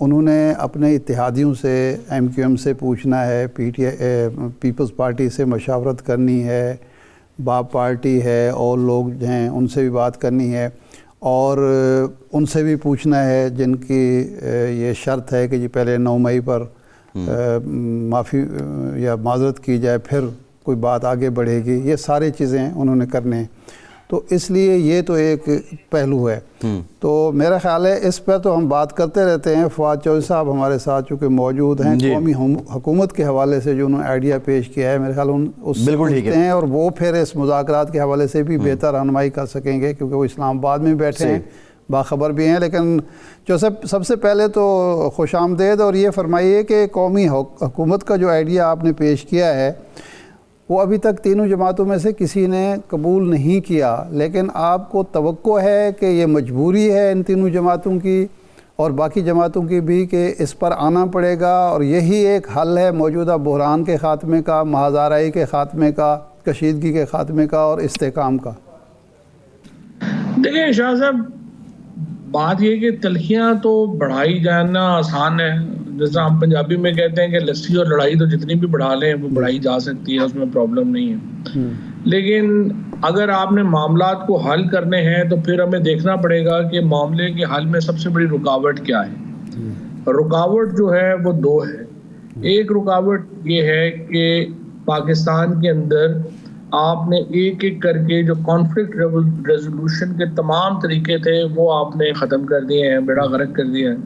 انہوں نے اپنے اتحادیوں سے MQM سے پوچھنا ہے, پیپلز پارٹی سے مشاورت کرنی ہے, باپ پارٹی ہے اور لوگ ہیں ان سے بھی بات کرنی ہے, اور ان سے بھی پوچھنا ہے جن کی یہ شرط ہے کہ جی پہلے 9 مئی پر معافی یا معذرت کی جائے پھر کوئی بات آگے بڑھے گی. یہ ساری چیزیں انہوں نے کرنے ہیں. تو اس لیے یہ تو ایک پہلو ہے. تو میرا خیال ہے اس پہ تو ہم بات کرتے رہتے ہیں. فواد چودھری صاحب ہمارے ساتھ چونکہ موجود ہیں, قومی حکومت کے حوالے سے جو انہوں نے آئیڈیا پیش کیا ہے میرے خیال اس سے پوچھتے ہیں, اور وہ پھر اس مذاکرات کے حوالے سے بھی بہتر رہنمائی کر سکیں گے کیونکہ وہ اسلام آباد میں بیٹھے ہیں, باخبر بھی ہیں. لیکن جو سب سے پہلے تو خوش آمدید, اور یہ فرمائیے کہ قومی حکومت کا جو آئیڈیا آپ نے پیش کیا ہے وہ ابھی تک تینوں جماعتوں میں سے کسی نے قبول نہیں کیا, لیکن آپ کو توقع ہے کہ یہ مجبوری ہے ان تینوں جماعتوں کی اور باقی جماعتوں کی بھی کہ اس پر آنا پڑے گا, اور یہی ایک حل ہے موجودہ بحران کے خاتمے کا, محض آرائی کے خاتمے کا, کشیدگی کے خاتمے کا اور استحکام کا؟ دیکھیں شاہ صاحب, بات یہ کہ تلخیاں تو بڑھائی جانا آسان ہے. جیسا ہم پنجابی میں کہتے ہیں کہ لسی اور لڑائی تو جتنی بھی بڑھا لیں وہ بڑھائی جا سکتی ہے, اس میں پرابلم نہیں ہے. لیکن اگر آپ نے معاملات کو حل کرنے ہیں تو پھر ہمیں دیکھنا پڑے گا کہ معاملے کے حل میں سب سے بڑی رکاوٹ کیا ہے. رکاوٹ جو ہے وہ 2 ہے. ایک رکاوٹ یہ ہے کہ پاکستان کے اندر آپ نے ایک ایک کر کے جو کانفلکٹ ریزولوشن کے تمام طریقے تھے وہ آپ نے ختم کر دیے ہیں, بیڑا غرق کر دیا ہے.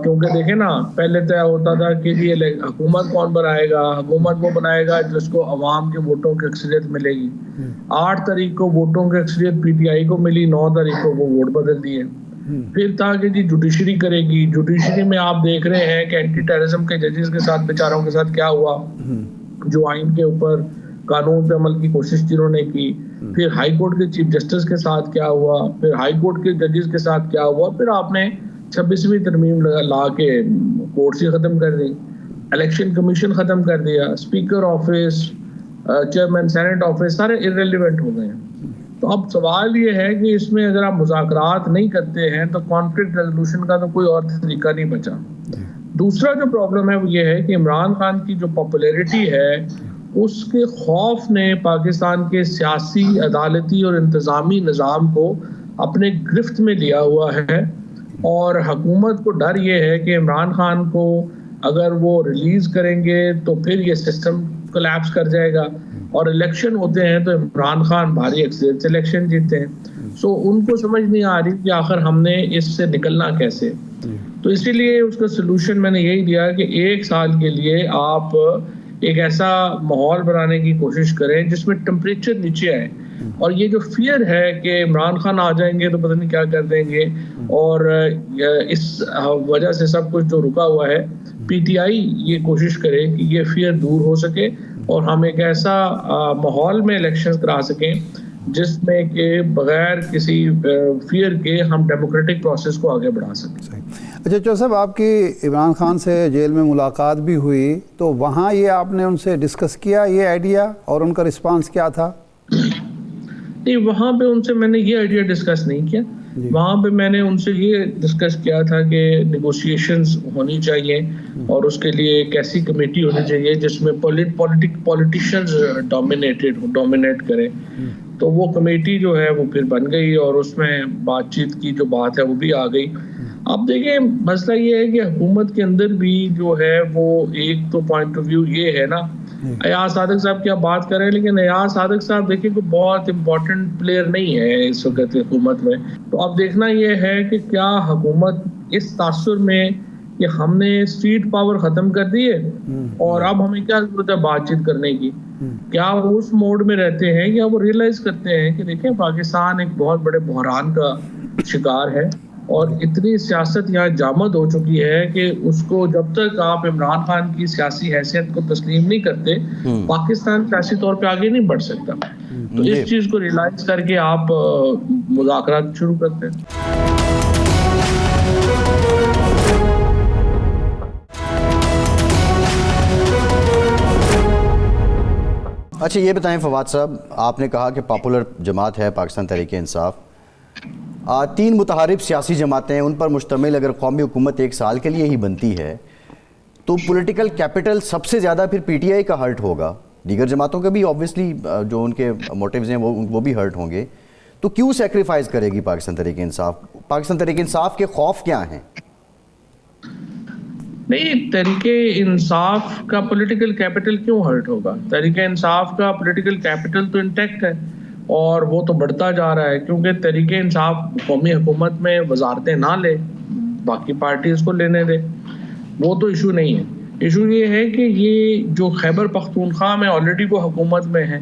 کیونکہ دیکھیں نا, پہلے طے ہوتا تھا کہ یہ حکومت کون بنائے گا, حکومت وہ بنائے گا جس کو عوام کے ووٹوں کی اکثریت ملے گی. 8 تاریخ کو ووٹوں کی اکثریت PTI کو ملی, 9 تاریخ کو وہ ووٹ بدل دیے. پھر تھا کہ جی جوڈیشری کرے گی. جوڈیشری میں آپ دیکھ رہے ہیں کہ اینٹی ٹیررزم کے ججز کے ساتھ بیچاروں کے ساتھ کیا ہوا, جو آئین کے اوپر قانون پہ عمل کی کوشش جنہوں نے کی. پھر ہائی کورٹ کے چیف جسٹس کے ساتھ کیا ہوا, پھر ہائی کورٹ کے ججز کے ساتھ کیا ہوا, پھر آپ نے 26ویں ترمیم لا کے کورٹ سے ختم کر دی, الیکشن کمیشن ختم کر دیا, speaker office, chairman senate office سارے ارریلیونٹ ہو گئے ہیں. تو اب سوال یہ ہے کہ اس میں اگر آپ مذاکرات نہیں کرتے ہیں تو کانفلکٹ ریزولوشن کا تو کوئی اور طریقہ نہیں بچا. دوسرا جو پرابلم ہے وہ یہ ہے کہ عمران خان کی جو پاپولیرٹی ہے اس کے خوف نے پاکستان کے سیاسی, عدالتی اور انتظامی نظام کو اپنے گرفت میں لیا ہوا ہے, اور حکومت کو ڈر یہ ہے کہ عمران خان کو اگر وہ ریلیز کریں گے تو پھر یہ سسٹم کولیپس کر جائے گا, اور الیکشن ہوتے ہیں تو عمران خان بھاری اکثریت سے الیکشن جیتتے ہیں. سو ان کو سمجھ نہیں آ رہی کہ آخر ہم نے اس سے نکلنا کیسے. تو اسی لیے اس کا سلوشن میں نے یہی دیا کہ 1 سال کے لیے آپ ایک ایسا ماحول بنانے کی کوشش کریں جس میں ٹمپریچر نیچے آئے, اور یہ جو فیئر ہے کہ عمران خان آ جائیں گے تو پتہ نہیں کیا کر دیں گے, اور اس وجہ سے سب کچھ جو رکا ہوا ہے, PTI یہ کوشش کرے کہ یہ فیئر دور ہو سکے اور ہم ایک ایسا ماحول میں الیکشن کرا سکیں جس میں کہ بغیر کسی فیئر کے ہم ڈیموکریٹک پروسیس کو آگے بڑھا سکیں. اچھا چودھری صاحب, آپ کی عمران خان سے جیل میں ملاقات بھی ہوئی, تو وہاں یہ آپ نے ان سے ڈسکس کیا یہ آئیڈیا, اور ان کا رسپانس کیا تھا؟ نہیں, وہاں پہ ان سے میں نے یہ آئیڈیا ڈسکس نہیں کیا. وہاں پہ میں نے ان سے یہ ڈسکس کیا تھا کہ نیگوشیشنز ہونی چاہیے اور اس کے لیے ایک ایسی کمیٹی ہونی چاہیے جس میں پولیٹیشنز ڈومینیٹ کریں. تو وہ کمیٹی جو ہے وہ پھر بن گئی اور اس میں بات چیت کی جو بات ہے وہ بھی آ گئی. اب دیکھیں مسئلہ یہ ہے کہ حکومت کے اندر بھی جو ہے وہ ایک تو پوائنٹ آف ویو یہ ہے نا, ایاز صادق صاحب کی آپ بات کریں, لیکن ایاز صادق صاحب دیکھیں کہ بہت امپورٹنٹ پلیئر نہیں ہے اس وقت حکومت میں. تو اب دیکھنا یہ ہے کہ کیا حکومت اس تاثر میں کہ ہم نے اسٹریٹ پاور ختم کر دی ہے اور اب ہمیں کیا ضرورت ہے بات چیت کرنے کی, کیا وہ اس موڈ میں رہتے ہیں یا وہ ریئلائز کرتے ہیں کہ دیکھیں پاکستان ایک بہت بڑے بحران کا شکار ہے اور اتنی سیاست یہاں جامد ہو چکی ہے کہ اس کو جب تک آپ عمران خان کی سیاسی حیثیت کو تسلیم نہیں کرتے پاکستان سیاسی طور پہ آگے نہیں بڑھ سکتا. تو اس چیز کو ریئلائز کر کے آپ مذاکرات شروع کرتے ہیں. اچھا یہ بتائیں فواد صاحب, آپ نے کہا کہ پاپولر جماعت ہے پاکستان تحریک انصاف, تین متحارب سیاسی جماعتیں ان پر مشتمل اگر قومی حکومت 1 سال کے لیے ہی بنتی ہے تو پولیٹیکل کیپٹل سب سے زیادہ پھر پی ٹی آئی کا ہرٹ ہوگا. دیگر جماعتوں کے بھی آبویسلی جو ان کے موٹیوز ہیں وہ بھی ہرٹ ہوں گے. تو کیوں سیکریفائز کرے گی پاکستان تحریک انصاف؟ پاکستان تحریک انصاف کے خوف کیا ہیں؟ نہیں، تحریک انصاف کا پولیٹیکل کیپٹل کیوں ہرٹ ہوگا؟ تحریک انصاف کا پولیٹیکل کیپٹل تو انٹیکٹ ہے اور وہ تو بڑھتا جا رہا ہے، کیونکہ تحریک انصاف قومی حکومت میں وزارتیں نہ لے، باقی پارٹیز کو لینے دے، وہ تو ایشو نہیں ہے. ایشو یہ ہے کہ یہ جو خیبر پختونخوا میں آلریڈی وہ حکومت میں ہے،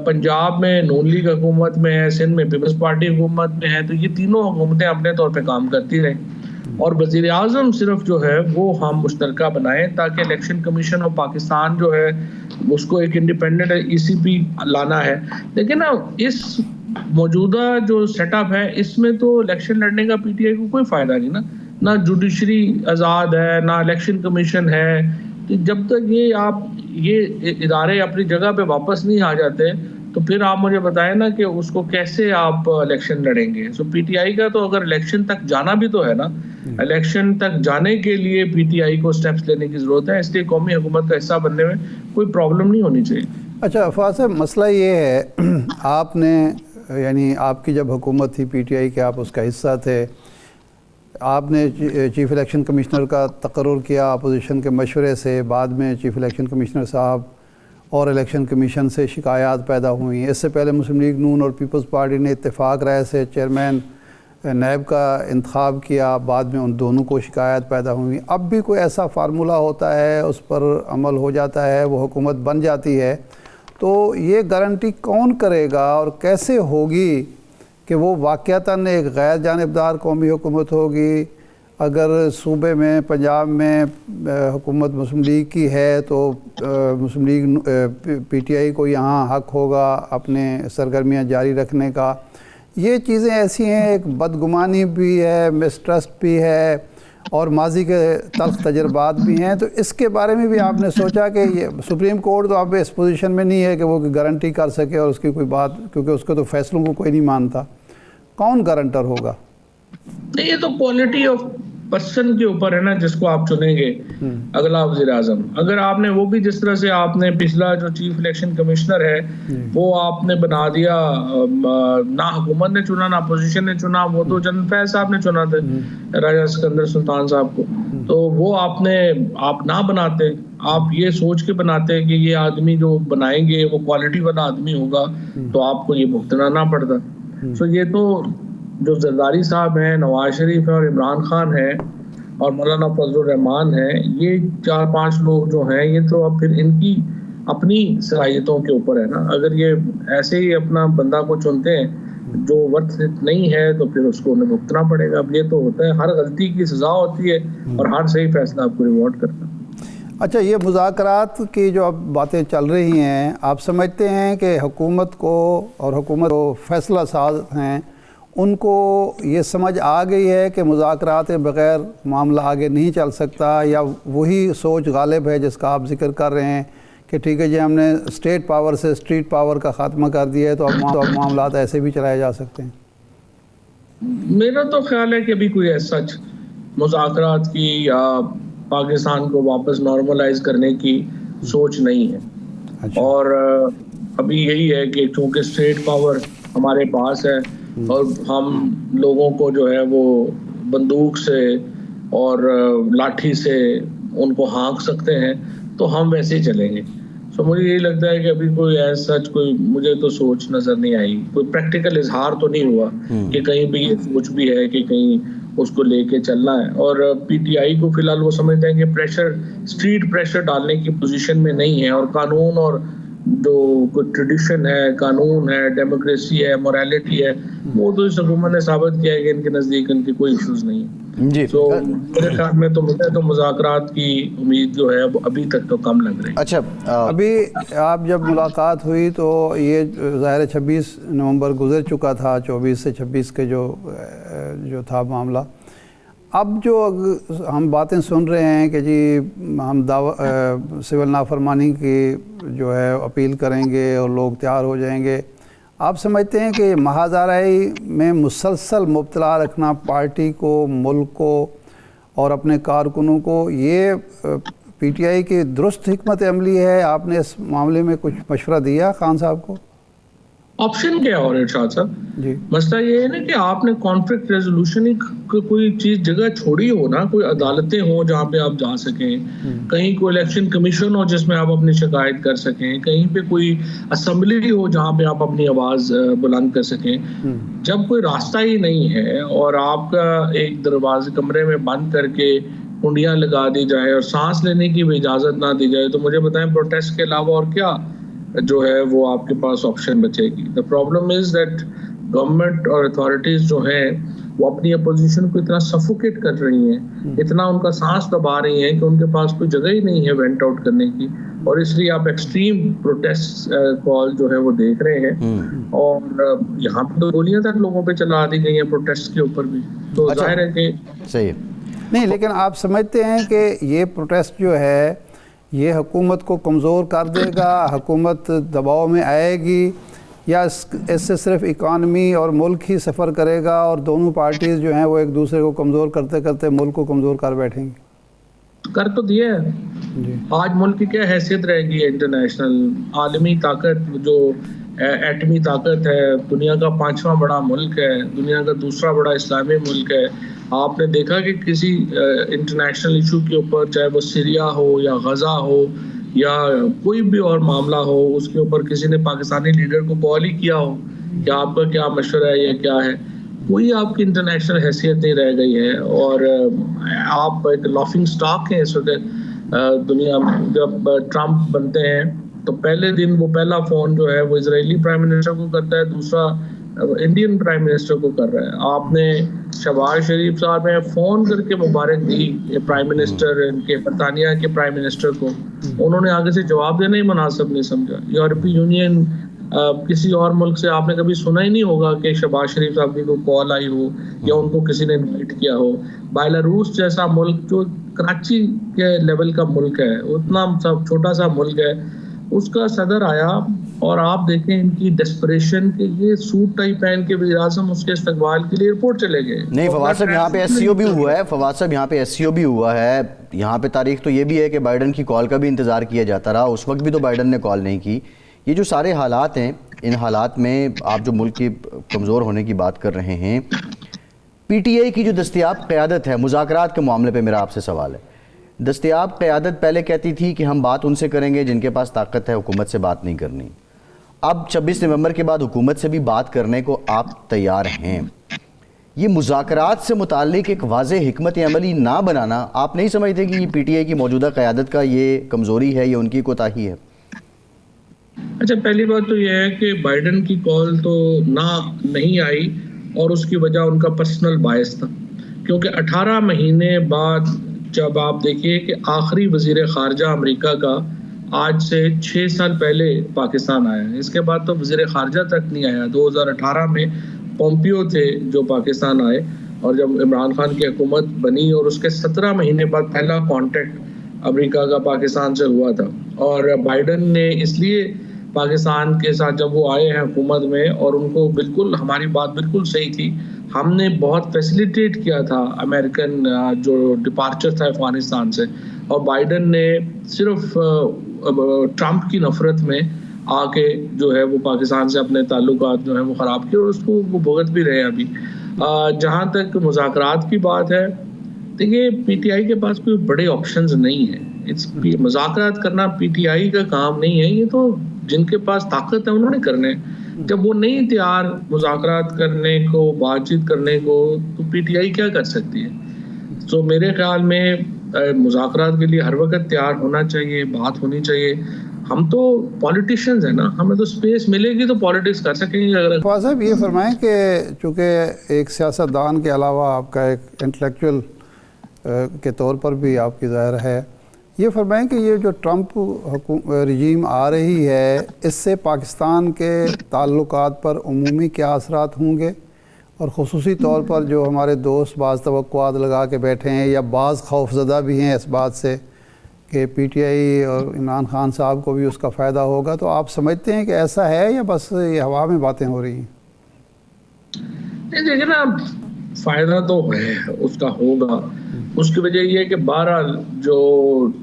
پنجاب میں نون لیگ حکومت میں ہے، سندھ میں پیپلز پارٹی حکومت میں ہے، تو یہ تینوں حکومتیں اپنے طور پہ کام کرتی رہیں اور وزیر اعظم صرف جو ہے وہ ہم مشترکہ بنائیں تاکہ الیکشن کمیشن آف پاکستان جو ہے اس کو ایک انڈیپینڈنٹ ECP لانا ہے. لیکن اس موجودہ جو سیٹ اپ ہے اس میں تو الیکشن لڑنے کا پی ٹی آئی کو کوئی فائدہ نہیں نا، نہ جوڈیشری آزاد ہے، نہ الیکشن کمیشن ہے. جب تک یہ ادارے اپنی جگہ پہ واپس نہیں آ جاتے تو پھر آپ مجھے بتائیں نا کہ اس کو کیسے آپ الیکشن لڑیں گے. سو پی ٹی آئی کا تو اگر الیکشن تک جانا بھی تو ہے نا، الیکشن تک جانے کے لیے پی ٹی آئی کو سٹیپس لینے کی ضرورت ہے، اس لیے قومی حکومت کا حصہ بننے میں کوئی پرابلم نہیں ہونی چاہیے. اچھا فواز صاحب، مسئلہ یہ ہے آپ نے یعنی آپ کی جب حکومت تھی پی ٹی آئی کے، آپ اس کا حصہ تھے، آپ نے چیف الیکشن کمشنر کا تقرر کیا اپوزیشن کے مشورے سے، بعد میں چیف الیکشن کمشنر صاحب اور الیکشن کمیشن سے شکایات پیدا ہوئیں. اس سے پہلے مسلم لیگ نون اور پیپلز پارٹی نے اتفاق رائے سے چیئرمین نیب کا انتخاب کیا، بعد میں ان دونوں کو شکایات پیدا ہوئیں. اب بھی کوئی ایسا فارمولہ ہوتا ہے، اس پر عمل ہو جاتا ہے، وہ حکومت بن جاتی ہے، تو یہ گارنٹی کون کرے گا اور کیسے ہوگی کہ وہ واقعتاً ایک غیر جانبدار قومی حکومت ہوگی؟ اگر صوبے میں پنجاب میں حکومت مسلم لیگ کی ہے تو مسلم لیگ پی ٹی آئی کو یہاں حق ہوگا اپنے سرگرمیاں جاری رکھنے کا. یہ چیزیں ایسی ہیں، ایک بدگمانی بھی ہے، مسٹرسٹ بھی ہے اور ماضی کے تلخ تجربات بھی ہیں. تو اس کے بارے میں بھی آپ نے سوچا کہ یہ سپریم کورٹ تو اب اس پوزیشن میں نہیں ہے کہ وہ گارنٹی کر سکے اور اس کی کوئی بات، کیونکہ اس کے تو فیصلوں کو کوئی نہیں مانتا. کون گارنٹر ہوگا؟ یہ تو کوالٹی آف پرسن کے اوپر ہے نا، جس کو آپ چنیں گے اگلا وزیر اعظم. اگر آپ نے وہ بھی جس طرح سے آپ نے پچھلا جو چیف الیکشن کمشنر ہے وہ آپ نے بنا دیا، نہ حکومت نے چنا نہ اپوزیشن نے چنا، وہ تو جنرل فیض صاحب نے چنا تھے، راجہ سکندر سلطان صاحب کو، تو وہ آپ نہ بناتے، آپ یہ سوچ کے بناتے کہ یہ آدمی جو بنائیں گے وہ کوالٹی والا آدمی ہوگا تو آپ کو یہ بھگتنا نہ پڑتا. سو یہ تو جو زرداری صاحب ہیں، نواز شریف ہے اور عمران خان ہے اور مولانا فضل الرحمان ہے، یہ 4-5 لوگ جو ہیں یہ تو اب پھر ان کی اپنی صلاحیتوں کے اوپر ہے نا. اگر یہ ایسے ہی اپنا بندہ کو چنتے ہیں جو ورتھ نہیں ہے تو پھر اس کو انہیں بھگتنا پڑے گا. اب یہ تو ہوتا ہے، ہر غلطی کی سزا ہوتی ہے اور ہر صحیح فیصلہ آپ کو ریوارڈ کرتا ہے. اچھا، یہ مذاکرات کی جو اب باتیں چل رہی ہیں، آپ سمجھتے ہیں کہ حکومت کو اور حکومت جو فیصلہ ساز ہیں ان کو یہ سمجھ آ گئی ہے کہ مذاکرات بغیر معاملہ آگے نہیں چل سکتا، یا وہی سوچ غالب ہے جس کا آپ ذکر کر رہے ہیں کہ ٹھیک ہے جی ہم نے اسٹیٹ پاور سے اسٹریٹ پاور کا خاتمہ کر دیا ہے تو اب معاملات ایسے بھی چلائے جا سکتے ہیں؟ میرا تو خیال ہے کہ ابھی کوئی ایسا مذاکرات کی یا پاکستان کو واپس نارملائز کرنے کی سوچ نہیں ہے. اچھا. اور ابھی یہی ہے کہ چونکہ اسٹیٹ پاور ہمارے پاس ہے اور ہم لوگوں کو جو ہے وہ بندوق سے اور لاٹھی سے ان کو ہانک سکتے ہیں تو ہم ویسے ہی چلیں گے. سو مجھے یہی لگتا ہے کہ ابھی کوئی ایسا کوئی مجھے تو سوچ نظر نہیں آئی، کوئی پریکٹیکل اظہار تو نہیں ہوا کہ کہیں بھی یہ سوچ بھی ہے کہ کہیں اس کو لے کے چلنا ہے. اور پی ٹی آئی کو فی الحال وہ سمجھتے ہیں کہ پریشر، اسٹریٹ پریشر ڈالنے کی پوزیشن میں نہیں ہے، اور قانون اور جو کوئی ٹریڈیشن ہے، قانون ہے، ڈیموکریسی ہے، موریلٹی ہے، وہ تو اس حکومت نے ثابت کیا ہے کہ ان کے نزدیک ان کے کوئی ایشوز نہیں ہیں. جی، تو میرے خیال میں تو مجھے تو مذاکرات کی امید جو ہے وہ ابھی تک تو کم لگ رہی ہے. اچھا، ابھی آپ جب ملاقات ہوئی تو یہ ظاہر 26 نومبر گزر چکا تھا، 24 سے 26 کے جو تھا معاملہ. اب جو ہم باتیں سن رہے ہیں کہ جی ہم سول نافرمانی کی جو ہے اپیل کریں گے اور لوگ تیار ہو جائیں گے، آپ سمجھتے ہیں کہ مہازارائی میں مسلسل مبتلا رکھنا پارٹی کو، ملک کو اور اپنے کارکنوں کو، یہ پی ٹی آئی کی درست حکمت عملی ہے؟ آپ نے اس معاملے میں کچھ مشورہ دیا خان صاحب کو؟ آپشن کیا اور ارشاد صاحب؟ جی، مسئلہ یہ ہے نا کہ آپ نے کانفلکٹ ریزولوشن کی کوئی چیز جگہ چھوڑی ہو نا، کوئی عدالتیں ہوں جہاں پہ آپ جا سکیں، کہیں کوئی الیکشن کمیشن ہو جس میں آپ اپنی شکایت کر سکیں، کہیں پہ کوئی اسمبلی ہو جہاں پہ آپ اپنی آواز بلند کر سکیں۔ جب کوئی راستہ ہی نہیں ہے اور آپ کا ایک دروازے کمرے میں بند کر کے کنڈیاں لگا دی جائے اور سانس لینے کی بھی اجازت نہ دی جائے، تو مجھے بتائیں پروٹیسٹ کے علاوہ اور کیا جو ہے وہ آپ کے پاس آپشن بچے گی؟ The problem is that government اور اتھارٹیز جو ہیں وہ اپنی اپوزیشن کو اتنا سفوکیٹ کر رہی ہیں، اتنا ان کا سانس دبا رہی ہیں کہ ان کے پاس کوئی جگہ ہی نہیں ہے وینٹ آؤٹ کرنے کی، اور اس لیے آپ ایکسٹریم پروٹیسٹ کال جو ہے وہ دیکھ رہے ہیں، اور یہاں پہ تو گولیاں تک لوگوں پہ چلا دی گئی ہیں پروٹیسٹ کے اوپر بھی، تو ظاہر ہے کہ صحیح نہیں، لیکن آپ سمجھتے ہیں کہ یہ پروٹیسٹ جو ہے یہ حکومت کو کمزور کر دے گا، حکومت دباؤ میں آئے گی، یا اس سے صرف اکانومی اور ملک ہی سفر کرے گا اور دونوں پارٹیز جو ہیں وہ ایک دوسرے کو کمزور کرتے کرتے ملک کو کمزور کر بیٹھیں گی؟ کر تو دیا ہے جی، آج ملک کی کیا حیثیت رہے گی انٹرنیشنل عالمی طاقت، جو ایٹمی طاقت ہے، دنیا کا 5واں بڑا ملک ہے، دنیا کا دوسرا بڑا اسلامی ملک ہے۔ آپ نے دیکھا کہ کسی انٹرنیشنل ایشو کے اوپر، چاہے وہ سیریا ہو یا غزہ ہو یا کوئی بھی اور معاملہ ہو، اس کے اوپر کسی نے پاکستانی لیڈر کو کال ہی کیا ہو کہ آپ کا کیا مشورہ ہے یا کیا ہے؟ کوئی آپ کی انٹرنیشنل حیثیت نہیں رہ گئی ہے، اور آپ ایک لافنگ سٹاک ہیں اس وقت دنیا میں۔ جب ٹرمپ بنتے ہیں تو پہلے دن وہ پہلا فون جو ہے وہ اسرائیلی پرائم منسٹر کو کرتا ہے، دوسرا انڈین پرائم منسٹر کو کر رہا ہے۔ آپ نے شہباز شریف صاحب نے فون کر کے مبارک دی پرائم منسٹر ان کے برطانیہ کے پرائم منسٹر کو، انہوں نے آگے سے جواب دینا ہی مناسب نہیں سمجھا۔ یورپی یونین کسی اور ملک سے آپ نے کبھی سنا ہی نہیں ہوگا کہ شہباز شریف صاحب کی کوئی کال آئی ہو یا ان کو کسی نے انوائٹ کیا ہو۔ بیلاروس جیسا ملک جو کراچی کے لیول کا ملک ہے، اتنا چھوٹا سا ملک ہے، اس کا صدر آیا، اور آپ دیکھیں ان کی ڈیسپریشن کہ یہ سوٹ ٹائی پہن کے وزیر اعظم اس کے استقبال کے لیے ایئرپورٹ چلے گئے۔ نہیں فواد صاحب، یہاں پہ ایس سی او بھی ہوا ہے، فواد صاحب یہاں پہ ایس سی او بھی ہوا ہے، یہاں پہ تاریخ تو یہ بھی ہے کہ بائیڈن کی کال کا بھی انتظار کیا جاتا رہا، اس وقت بھی تو بائیڈن نے کال نہیں کی۔ یہ جو سارے حالات ہیں، ان حالات میں آپ جو ملک کی کمزور ہونے کی بات کر رہے ہیں، پی ٹی آئی کی جو دستیاب قیادت ہے مذاکرات کے معاملے پہ میرا آپ سے سوال ہے۔ دستیاب قیادت پہلے کہتی تھی کہ ہم بات ان سے کریں گے جن کے پاس طاقت ہے، حکومت سے بات نہیں کرنی۔ اب 26 نومبر کے بعد حکومت سے بھی بات کرنے کو آپ تیار ہیں۔ یہ مذاکرات سے متعلق ایک واضح حکمت عملی نہ بنانا، آپ نہیں سمجھتے کہ یہ پی ٹی آئی کی موجودہ قیادت کا یہ کمزوری ہے، یہ ان کی کوتاہی ہے؟ اچھا، پہلی بات تو یہ ہے کہ بائیڈن کی کال تو نہیں آئی، اور اس کی وجہ ان کا پرسنل باعث تھا، کیونکہ 18 مہینے بعد جب آپ دیکھیے کہ آخری وزیر خارجہ امریکہ کا آج سے 6 سال پہلے پاکستان آیا ہے، اس کے بعد تو وزیر خارجہ تک نہیں آیا۔ 2018 میں پومپیو تھے جو پاکستان آئے، اور جب عمران خان کی حکومت بنی اور اس کے 17 مہینے بعد پہلا کانٹیکٹ امریکہ کا پاکستان سے ہوا تھا، اور بائیڈن نے اس لیے پاکستان کے ساتھ جب وہ آئے ہیں حکومت میں، اور ان کو بالکل ہماری بات بالکل صحیح تھی، ہم نے بہت فیسیلیٹیٹ کیا تھا امریکن جو ڈپارچر تھا افغانستان سے، اور بائیڈن نے صرف ٹرمپ کی نفرت میں آ کے جو ہے وہ پاکستان سے اپنے تعلقات جو ہیں وہ خراب کیے، اور اس کو وہ بھگت بھی رہے ابھی۔ جہاں تک مذاکرات کی بات ہے، دیکھیے پی ٹی آئی کے پاس کوئی بڑے آپشنز نہیں ہیں، مذاکرات کرنا پی ٹی آئی کا کام نہیں ہے، یہ تو جن کے پاس طاقت ہے انہوں نے کرنے۔ جب وہ نہیں تیار مذاکرات کرنے کو، بات چیت کرنے کو، تو پی ٹی آئی کیا کر سکتی ہے؟ تو میرے خیال میں مذاکرات کے لیے ہر وقت تیار ہونا چاہیے، بات ہونی چاہیے۔ ہم تو پولیٹیشینز ہیں نا، ہمیں تو سپیس ملے گی تو پولیٹکس کر سکیں گے۔ اگر فواد صاحب یہ فرمائیں کہ چونکہ ایک سیاستدان کے علاوہ آپ کا ایک انٹلیکچوئل کے طور پر بھی آپ کی ظاہر ہے، یہ فرمائیں کہ یہ جو ٹرمپ رجیم آ رہی ہے، اس سے پاکستان کے تعلقات پر عمومی کیا اثرات ہوں گے، اور خصوصی طور پر جو ہمارے دوست بعض توقعات لگا کے بیٹھے ہیں یا بعض خوفزدہ بھی ہیں اس بات سے کہ پی ٹی آئی اور عمران خان صاحب کو بھی اس کا فائدہ ہوگا، تو آپ سمجھتے ہیں کہ ایسا ہے یا بس یہ ہوا میں باتیں ہو رہی ہیں؟ نہیں دیکھیں نا، فائدہ تو ہے، اس کا ہوگا. اس کی وجہ یہ ہے کہ بہرحال جو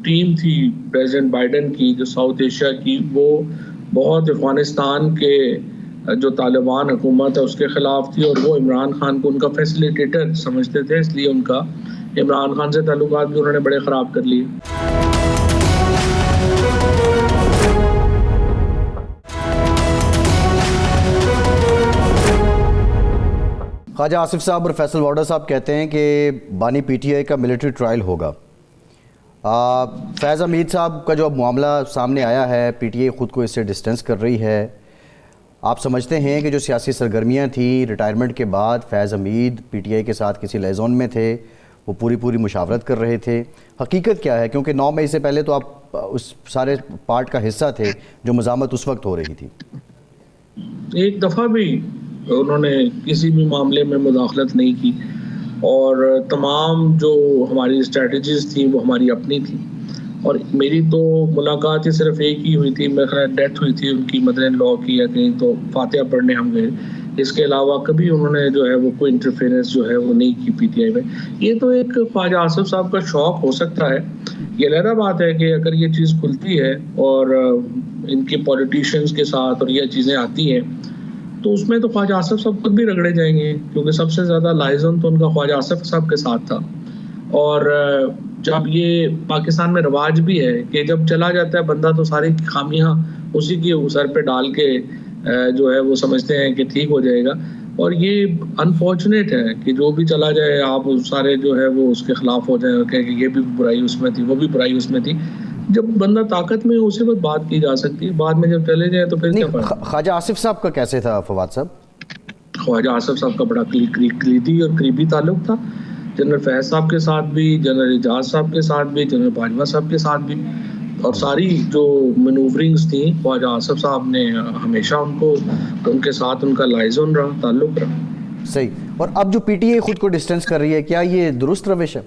ٹیم تھی پریزیڈنٹ بائیڈن کی، جو ساؤتھ ایشیا کی، وہ بہت افغانستان کے جو طالبان حکومت ہے اس کے خلاف تھی، اور وہ عمران خان کو ان کا فیسیلیٹیٹر سمجھتے تھے، اس لیے ان کا عمران خان سے تعلقات بھی انہوں نے بڑے خراب کر لیے. خواجہ آصف صاحب اور فیصل وارڈر صاحب کہتے ہیں کہ بانی پی ٹی آئی کا ملٹری ٹرائل ہوگا. فیض حمید صاحب کا جو اب معاملہ سامنے آیا ہے، پی ٹی آئی خود کو اس سے ڈسٹینس کر رہی ہے. آپ سمجھتے ہیں کہ جو سیاسی سرگرمیاں تھیں ریٹائرمنٹ کے بعد، فیض حمید پی ٹی آئی کے ساتھ کسی لیزون میں تھے، وہ پوری مشاورت کر رہے تھے. حقیقت کیا ہے؟ کیونکہ 9 مئی سے پہلے تو آپ اس سارے پارٹ کا حصہ تھے جو مزاحمت اس وقت ہو رہی تھی. ایک دفعہ بھی انہوں نے کسی بھی معاملے میں مداخلت نہیں کی، اور تمام جو ہماری اسٹریٹجیز تھیں وہ ہماری اپنی تھی. اور میری تو ملاقات ہی صرف ایک ہی ہوئی تھی، میرے خیال ڈیتھ ہوئی تھی ان کی مدر ان لا کی، یا کہیں تو فاتحہ پڑھنے ہم گئے. اس کے علاوہ کبھی انہوں نے جو ہے وہ کوئی انٹرفیئرنس جو ہے وہ نہیں کی پی ٹی آئی میں. یہ تو ایک خواجہ آصف صاحب کا شوق ہو سکتا ہے. یہ علیحدہ بات ہے کہ اگر یہ چیز کھلتی ہے اور ان کے پولیٹیشینز کے ساتھ اور یہ چیزیں آتی ہیں تو اس میں تو خواجہ آصف صاحب خود بھی رگڑے جائیں گے، کیونکہ سب سے زیادہ لائزن تو ان کا خواجہ آصف صاحب کے ساتھ تھا. اور جب یہ پاکستان میں رواج بھی ہے کہ جب چلا جاتا ہے بندہ تو ساری خامیاں اسی کی سر پہ ڈال کے جو ہے وہ سمجھتے ہیں کہ ٹھیک ہو جائے گا. اور یہ انفارچونیٹ ہے کہ جو بھی چلا جائے آپ سارے جو ہے وہ اس کے خلاف ہو جائیں اور کہیں کہ یہ بھی برائی اس میں تھی، وہ بھی برائی اس میں تھی. جب بندہ طاقت میں اسی وقت بات کی جا سکتی ہے، بعد میں جب چلے جائیں تو پھر کیا فرق؟ خواجہ آصف صاحب کا کیسے تھا فواد صاحب؟ خواجہ آصف صاحب کا بڑا کلیدی اور قریبی تعلق تھا، جنرل فیض صاحب کے ساتھ بھی، جنرل اعجاز صاحب کے ساتھ بھی، جنرل باجوہ صاحب کے ساتھ بھی. اور ساری جو مینوورنگز تھیں خواجہ آصف صاحب نے ہمیشہ ان کے ساتھ ان کا لائزن رہا، تعلق رہا. صحیح. اور اب جو پی ٹی آئی خود کو ڈسٹینس کر رہی ہے، کیا یہ درست روش ہے؟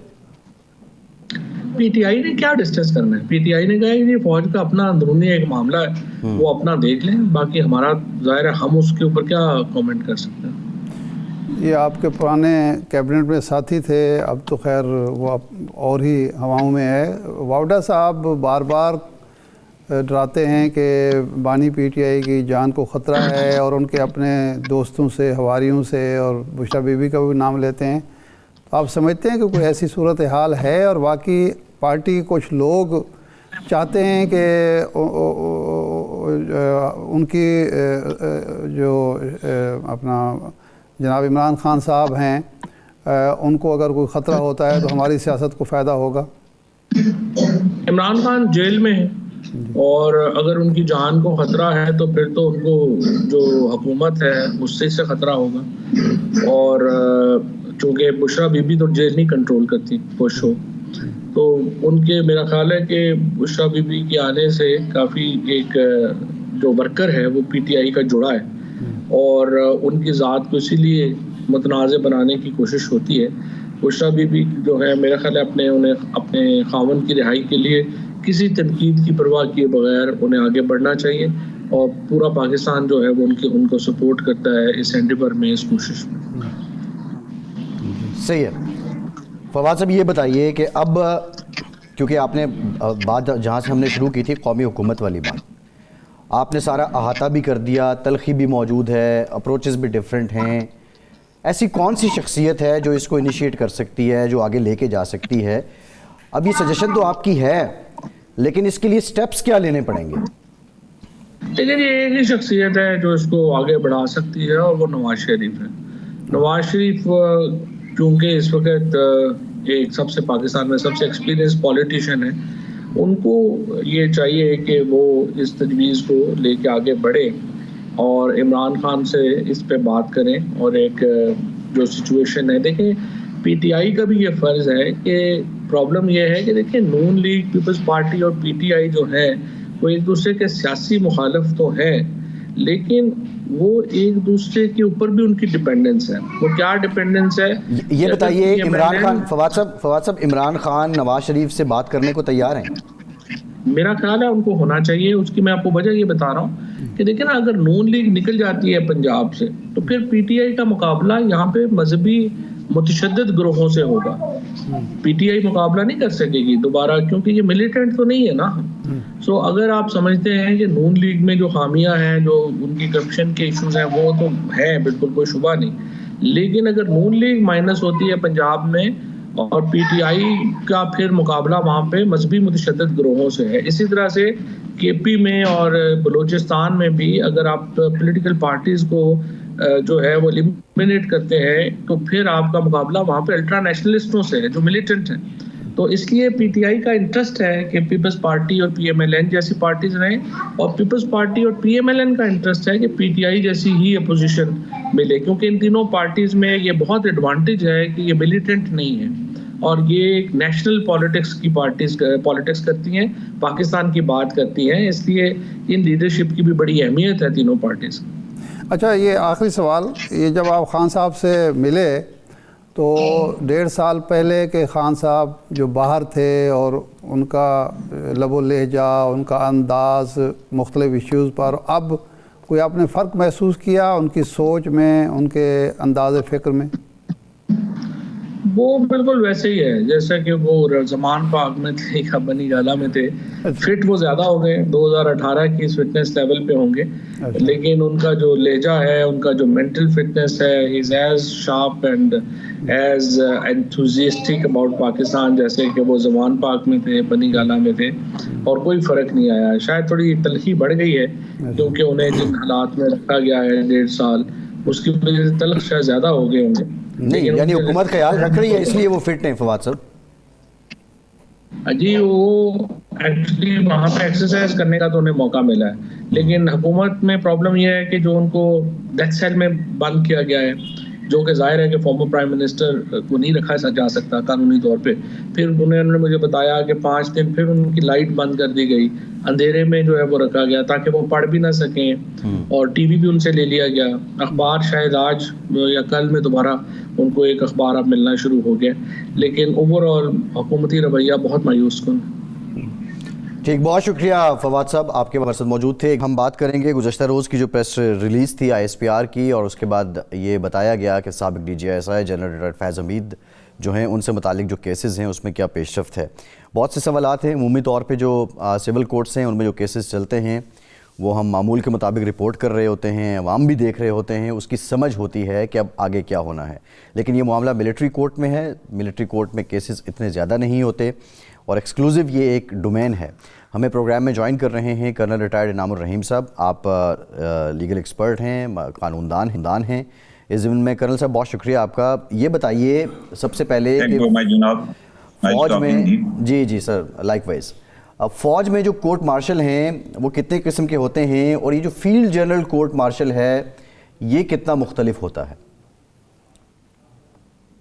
پی ٹی آئی نے کیا ڈسٹینس کرنا ہے؟ پی ٹی آئی نے کہا کہ یہ فوج کا اپنا اندرونی ایک معاملہ ہے، وہ اپنا دیکھ لیں، باقی ہمارا ظاہر ہے ہم اس کے اوپر کیا کامنٹ کر سکتے ہیں. یہ آپ کے پرانے کیبنٹ میں ساتھی تھے، اب تو خیر وہ اور ہی ہواؤں میں ہے. واوڈا صاحب بار بار ڈراتے ہیں کہ بانی پی ٹی آئی کی جان کو خطرہ ہے، اور ان کے اپنے دوستوں سے، حواریوں سے، اور بشرا بی بی کا بھی نام لیتے ہیں. تو آپ سمجھتے ہیں کہ کوئی ایسی صورتحال ہے، اور واقعی پارٹی کچھ لوگ چاہتے ہیں کہ ان کی جو اپنا جناب عمران خان صاحب ہیں ان کو اگر کوئی خطرہ ہوتا ہے تو ہماری سیاست کو فائدہ ہوگا؟ عمران خان جیل میں ہے، اور اگر ان کی جان کو خطرہ ہے تو پھر تو ان کو جو حکومت ہے اس سے خطرہ ہوگا. اور چونکہ بشرا بی بی تو جیل نہیں کنٹرول کرتی، پوش ہو، تو ان کے میرا خیال ہے کہ بشرا بی بی کے آنے سے کافی ایک جو ورکر ہے وہ پی ٹی آئی کا جڑا ہے، اور ان کی ذات کو اسی لیے متنازع بنانے کی کوشش ہوتی ہے. بشرا بی بی جو ہے میرا خیال ہے اپنے خاوند کی رہائی کے لیے کسی تنقید کی پرواہ کیے بغیر انہیں آگے بڑھنا چاہیے، اور پورا پاکستان جو ہے وہ ان کو سپورٹ کرتا ہے اس اینڈیور میں، اس کوشش میں. صحیح ہے. فواد صاحب یہ بتائیے کہ اب کیونکہ آپ نے بات جہاں سے ہم نے شروع کی تھی قومی حکومت والی بات، آپ نے سارا احاطہ بھی کر دیا، تلخی بھی موجود ہے، اپروچز بھی ڈیفرنٹ ہیں. ایسی کون سی شخصیت ہے جو اس کو انیشیٹ کر سکتی ہے، جو آگے لے کے جا سکتی ہے؟ اب یہ سجیشن تو آپ کی ہے، لیکن اس کے لیے سٹیپس کیا لینے پڑیں گے؟ لیکن یہ ایک ہی شخصیت ہے جو اس کو آگے بڑھا سکتی ہے، اور وہ نواز شریف ہے. نواز شریف کیونکہ اس وقت ایک سب سے پاکستان میں سب سے ایکسپیرینس پولیٹیشین ہے، ان کو یہ چاہیے کہ وہ اس تجویز کو لے کے آگے بڑھے اور عمران خان سے اس پہ بات کریں. اور ایک جو سچویشن ہے، دیکھیں پی ٹی آئی کا بھی یہ فرض ہے کہ پرابلم یہ ہے کہ دیکھیں نون لیگ، پیپلز پارٹی اور پی ٹی آئی جو ہے وہ ایک دوسرے کے سیاسی مخالف تو ہیں، لیکن وہ ایک دوسرے کے اوپر بھی ان کی ڈیپینڈنس ہے. وہ کیا ڈیپینڈنس ہے یہ بتائیے. عمران خان، فواد صاحب عمران خان نواز شریف سے بات کرنے کو تیار ہیں؟ میرا خیال ہے ان کو ہونا چاہیے. اس کی میں آپ کو وجہ یہ بتا رہا ہوں کہ دیکھیں نا, اگر نون لیگ نکل جاتی ہے پنجاب سے تو پھر پی ٹی آئی کا مقابلہ یہاں پہ مذہبی متشدد گروہوں سے ہوگا. پی ٹی آئی مقابلہ نہیں کر سکے گی دوبارہ, کیونکہ یہ ملیٹنٹ تو نہیں ہے نا. سو اگر آپ سمجھتے ہیں کہ نون لیگ میں جو خامیاں ہیں, جو ان کی کرپشن کے ایشوز ہیں, وہ تو ہیں بالکل, کوئی شبہ نہیں. لیکن اگر نون لیگ مائنس ہوتی ہے پنجاب میں اور پی ٹی آئی کا پھر مقابلہ وہاں پہ مذہبی متشدد گروہوں سے ہے. اسی طرح سے کے پی میں اور بلوچستان میں بھی اگر آپ پولیٹیکل پارٹیز کو جو ہے وہ ایلیمنیٹ کرتے ہیں تو پھر آپ کا مقابلہ وہاں پہ الٹرا نیشنلسٹوں سے ہے جو ملیٹنٹ ہیں. تو اس لیے پی ٹی آئی کا انٹرسٹ ہے کہ پیپلز پارٹی اور پی ایم ایل این جیسی پارٹیز رہیں, اور پیپلز پارٹی اور پی ایم ایل این کا انٹرسٹ ہے کہ پی ٹی آئی جیسی ہی اپوزیشن ملے, کیونکہ ان تینوں پارٹیز میں یہ بہت ایڈوانٹیج ہے کہ یہ ملیٹنٹ نہیں ہے اور یہ ایک نیشنل پالیٹکس کی پالیٹکس کرتی ہیں, پاکستان کی بات کرتی ہیں. اس لیے ان لیڈرشپ کی بھی بڑی اہمیت ہے تینوں پارٹیز. اچھا, یہ آخری سوال, یہ جب آپ خان صاحب سے ملے تو 1.5 سال پہلے کہ خان صاحب جو باہر تھے اور ان کا لب و لہجہ, ان کا انداز مختلف ایشوز پر, اب کوئی آپ نے فرق محسوس کیا ان کی سوچ میں, ان کے انداز فکر میں؟ وہ بالکل ویسے ہی ہے جیسا کہ وہ زمان پاک میں تھے یا بنی گالہ میں تھے. فٹ وہ زیادہ ہو گئے, 2018 کی فٹنس لیول پہ ہوں گے, لیکن ان کا جو لہجہ ہے, ان کا جو مینٹل فٹنس ہے, he is as sharp and as enthusiastic about Pakistan جیسے کہ وہ زمان پاک میں تھے, بنی گالہ میں تھے, اور کوئی فرق نہیں آیا. شاید تھوڑی تلخی بڑھ گئی ہے کیونکہ انہیں جن حالات میں رکھا گیا ہے 1.5 سال, اس کی وجہ سے تلخ شاید زیادہ ہو گئے ہوں گے. نہیں, یعنی حکومت خیال رکھ رہی ہے اس لیے وہ فٹ ہیں فواد صاحب. جی, وہ ایکچولی وہاں پہ ایکسرسائز کرنے کا تو انہیں موقع ملا ہے, لیکن حکومت میں پرابلم یہ ہے کہ جو ان کو ڈیتھ سیل میں بند کیا گیا ہے, جو کہ ظاہر ہے کہ فارمر پرائم منسٹر کو نہیں رکھا جا سکتا قانونی طور پہ. پھر انہوں نے مجھے بتایا کہ 5 دن پھر ان کی لائٹ بند کر دی گئی, اندھیرے میں جو ہے وہ رکھا گیا تاکہ وہ پڑھ بھی نہ سکیں, اور ٹی وی بھی ان سے لے لیا گیا. اخبار شاید آج یا کل میں دوبارہ ان کو ایک اخبار اب ملنا شروع ہو گیا, لیکن اوور آل حکومتی رویہ بہت مایوس کن. ٹھیک, بہت شکریہ فواد صاحب, آپ کے مرصد موجود تھے. ہم بات کریں گے گزشتہ روز کی جو پریس ریلیز تھی آئی ایس پی آر کی, اور اس کے بعد یہ بتایا گیا کہ سابق D G S I general retired Faiz Hameed جو ہیں ان سے متعلق جو کیسز ہیں اس میں کیا پیش رفت ہے. بہت سے سوالات ہیں. عمومی طور پہ جو سول کورٹس ہیں ان میں جو کیسز چلتے ہیں وہ ہم معمول کے مطابق رپورٹ کر رہے ہوتے ہیں, عوام بھی دیکھ رہے ہوتے ہیں, اس کی سمجھ ہوتی ہے کہ اب آگے کیا ہونا ہے. لیکن یہ معاملہ ملٹری کورٹ میں ہے. ملٹری کورٹ میں کیسز اتنے زیادہ نہیں ہوتے اور ایکسکلوزیو یہ ایک ڈومین ہے. ہمیں پروگرام میں جوائن کر رہے ہیں کرنل ریٹائرڈ انعام الرحیم صاحب. آپ لیگل ایکسپرٹ ہیں, قانون دان ہیں. اس ضمن میں کرنل صاحب بہت شکریہ آپ کا. یہ بتائیے سب سے پہلے کہ فوج میں, جی سر لائک وائز, فوج میں جو کورٹ مارشل ہیں وہ کتنے قسم کے ہوتے ہیں, اور یہ جو فیلڈ جنرل کورٹ مارشل ہے یہ کتنا مختلف ہوتا ہے؟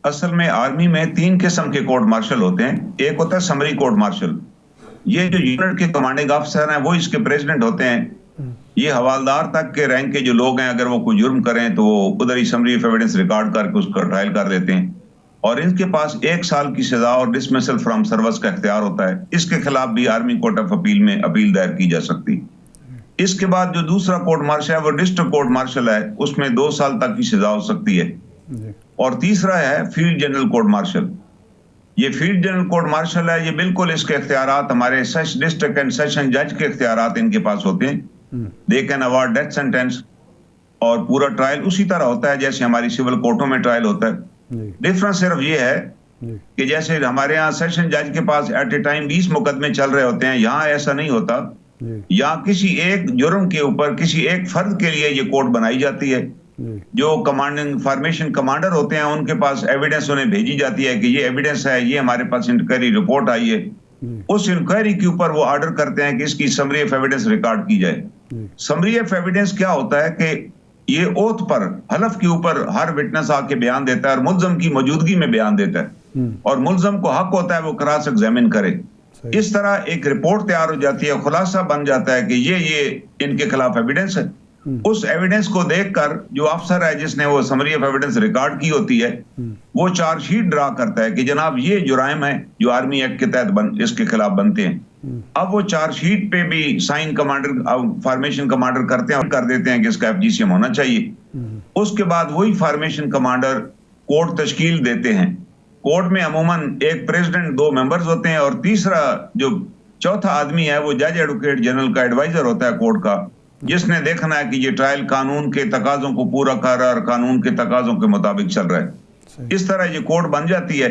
اصل میں آرمی میں 3 قسم کے کورٹ مارشل ہوتے ہیں. ایک ہوتا ہے سمری کورٹ مارشل, یہ جو یونٹ کے کمانڈنگ آفیسر ہیں وہ اس کے پریزیڈنٹ ہوتے ہیں. یہ حوالدار تک کے رینک کے جو لوگ ہیں اگر وہ کوئی جرم کریں تو وہ ادھر ہی سمری آف ایویڈنس ریکارڈ کر کے اس کا ٹرائل کر لیتے ہیں, اور ان کے پاس 1 سال کی سزا اور ڈسمسل فرام سروس کا اختیار ہوتا ہے. اس کے خلاف بھی آرمی کورٹ آف اپیل میں اپیل دائر کی جا سکتی. اس کے بعد جو دوسرا کورٹ مارشل ہے وہ ڈسٹرکٹ کورٹ مارشل ہے, اس میں 2 سال تک کی سزا ہو سکتی ہے. اور تیسرا ہے فیلڈ جنرل کورٹ مارشل. یہ فیلڈ جنرل کورٹ مارشل ہے, یہ بالکل اس کے اختیارات ہمارے ڈسٹرکٹ اینڈ سیشن جج کے اختیارات ان کے پاس ہوتے ہیں. They can award death sentence, اور پورا ٹرائل اسی طرح ہوتا ہے جیسے ہماری سول کورٹوں میں ٹرائل ہوتا ہے. ڈفرنس صرف یہ ہے کہ جیسے ہمارے یہاں سیشن جج کے پاس ایٹ اے ٹائم 20 مقدمے چل رہے ہوتے ہیں, یہاں ایسا نہیں ہوتا. یہاں کسی ایک جرم کے اوپر کسی ایک فرد کے لیے یہ کورٹ بنائی جاتی ہے. جو کمانڈنگ فارمیشن کمانڈر ہوتے ہیں ان کے پاس ایویڈنس انہیں بھیجی جاتی ہے کہ یہ ایویڈنس ہے, یہ ہمارے پاس انکوائری رپورٹ آئی ہے. اس انکوائری کے اوپر وہ آرڈر کرتے ہیں کہ اس کی سمری آف ایویڈنس ریکارڈ کی جائے. سمری آف ایویڈنس کیا ہوتا ہے کہ یہ اوتھ پر حلف کے اوپر ہر وٹنس آ کے بیان دیتا ہے اور ملزم کی موجودگی میں بیان دیتا ہے, اور ملزم کو حق ہوتا ہے وہ کراس ایگزامن کرے. اس طرح ایک رپورٹ تیار ہو جاتی ہے, خلاصہ بن جاتا ہے کہ یہ ان کے خلاف ایویڈنس ہے. اس ایویڈنس کو دیکھ کر جو افسر ہے جس نے وہ سمری آف ایویڈنس ریکارڈ کی ہوتی ہے وہ چارج شیٹ ڈرا کرتا ہے کہ جناب یہ جرائم ہیں جو آرمی ایکٹ کے تحت اس کے خلاف بنتے ہیں. اب وہ چارج شیٹ پہ بھی سائن کمانڈر فارمیشن کمانڈر کرتے ہیں اور کر دیتے ہیں کہ اس کا FGCM ہونا چاہیے. اس کے بعد وہی فارمیشن کمانڈر کورٹ تشکیل دیتے ہیں. کورٹ میں عموماً ایک پریزیڈنٹ 2 ممبرز ہوتے ہیں اور تیسرا جو چوتھا آدمی ہے وہ جج ایڈوکیٹ جنرل کا ایڈوائزر ہوتا ہے کورٹ کا, جس نے دیکھنا ہے کہ یہ ٹرائل قانون کے تقاضوں کو پورا کر رہا ہے اور قانون کے تقاضوں کے مطابق چل رہا ہے. اس طرح یہ کورٹ بن جاتی ہے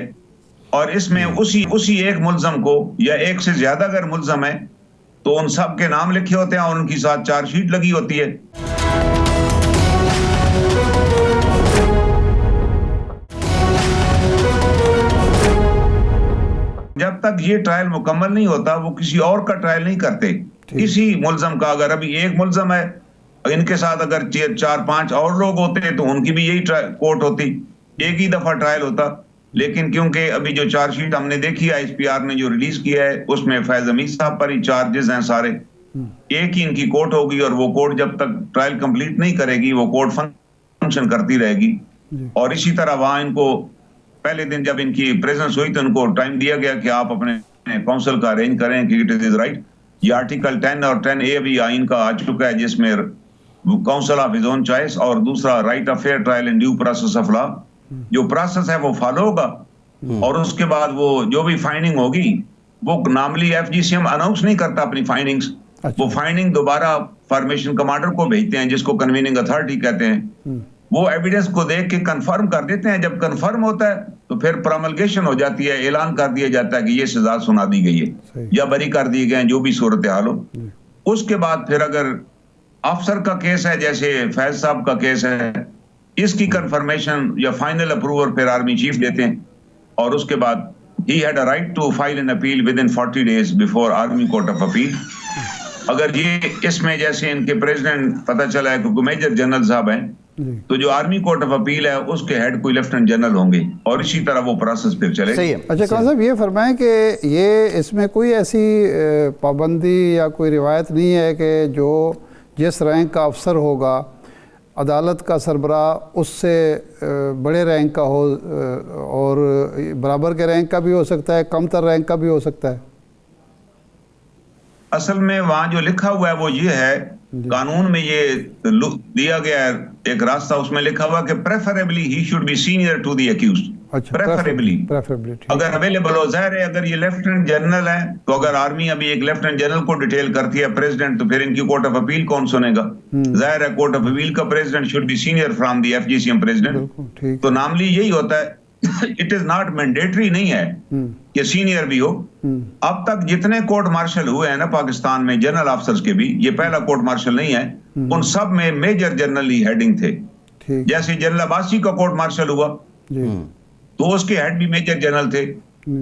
اور اس میں اسی ایک ملزم کو یا ایک سے زیادہ اگر ملزم ہے تو ان سب کے نام لکھے ہوتے ہیں اور ان کی ساتھ چارج شیٹ لگی ہوتی ہے. جب تک یہ ٹرائل مکمل نہیں ہوتا وہ کسی اور کا ٹرائل نہیں کرتے. کسی ملزم کا, اگر ابھی ایک ملزم ہے, ان کے ساتھ اگر 4-5 اور لوگ ہوتے تو ان کی بھی یہی کورٹ ہوتی, ایک ہی دفعہ ٹرائل ہوتا. لیکن کیونکہ ابھی جو چارج شیٹ ہم نے دیکھی ہے SPR نے جو ریلیز کیا ہے اس میں فیض حمید صاحب پر ہی چارجز ہیں سارے, ایک ہی ان کی کورٹ ہوگی اور وہ کورٹ جب تک ٹرائل کمپلیٹ نہیں کرے گی وہ کورٹ فنکشن کرتی رہے گی. اور اسی طرح وہاں ان کو پہلے دن جب ان کی پریزنس ہوئی تو ان کو ٹائم دیا گیا کہ آپ اپنے کونسل کا ارینج کریں کہ اٹ از رائٹ. یہ آرٹیکل 10 اور 10A بھی آئین کا آ چکا ہے جس میں council of his own choice اور دوسرا right of fear trial and due process of law, جو پروسیس ہے وہ فالو ہوگا. اور اس کے بعد وہ جو بھی فائنڈنگ ہوگی وہ نارملی FGCM اناؤنس نہیں کرتا اپنی فائنڈنگز, وہ فائنڈنگ دوبارہ فارمیشن کمانڈر کو بھیجتے ہیں جس کو کنویننگ اتھارٹی کہتے ہیں. وہ ایویڈنس کو دیکھ کے کنفرم کر دیتے ہیں. جب کنفرم ہوتا ہے تو پھر پروملگیشن ہو جاتی ہے, اعلان کر دیا جاتا ہے کہ یہ سزا سنا دی گئی ہے یا بری کر دیے گئے ہیں, جو بھی صورتحال ہو. اس کے بعد پھر اگر افسر کا کیس ہے جیسے فیض صاحب کا کیس ہے, اس کی کنفرمیشن یا فائنل اپروول پھر آرمی چیف دیتے ہیں اور اس کے بعد he had a right to file an appeal within 40 days before Army Court of Appeal. اگر یہ اس میں جیسے ان کے پریزیڈنٹ پتہ چلا ہے کہ میجر جنرل صاحب ہیں تو جو آرمی کورٹ آف اپیل ہے اس کے ہیڈ کوئی لیفٹنٹ جنرل ہوں گے اور اسی طرح وہ پروسیس پھر چلے گا. اچھا خان صاحب یہ فرمائیں کہ یہ اس میں کوئی ایسی پابندی یا کوئی روایت نہیں ہے کہ جو جس رینک کا افسر ہوگا عدالت کا سربراہ اس سے بڑے رینک کا ہو اور برابر کے رینک کا بھی ہو سکتا ہے, کم تر رینک کا بھی ہو سکتا ہے؟ اصل میں وہاں جو لکھا ہوا ہے وہ یہ ہے, قانون میں یہ دیا گیا ہے ایک راستہ, اس میں لکھا ہوا کہ preferably he should be senior to the accused. preferably اگر اویلیبل ہو. ظاہر ہے اگر یہ لیفٹنٹ جنرل ہے تو اگر آرمی ابھی ایک لیفٹنٹ جنرل کو ڈیٹیل کرتی ہے پریزیڈنٹ تو پھر ان کی کورٹ آف اپیل کون سنے گا؟ ظاہر ہے کورٹ آف اپیل کا president should be senior from the FGCM president. تو نارملی یہی ہوتا ہے. اٹ از ناٹ مینڈیٹری نہیں ہے کہ سینئر بھی ہو. اب تک جتنے کورٹ مارشل ہوئے ہیں نا پاکستان میں جنرل آفسرز کے بھی, یہ پہلا کورٹ مارشل نہیں ہے, ان سب میں میجر جنرل ہی ہیڈنگ تھے. جیسے جنرل عباسی کا کورٹ مارشل ہوا تو اس کے ہیڈ بھی میجر جنرل تھے.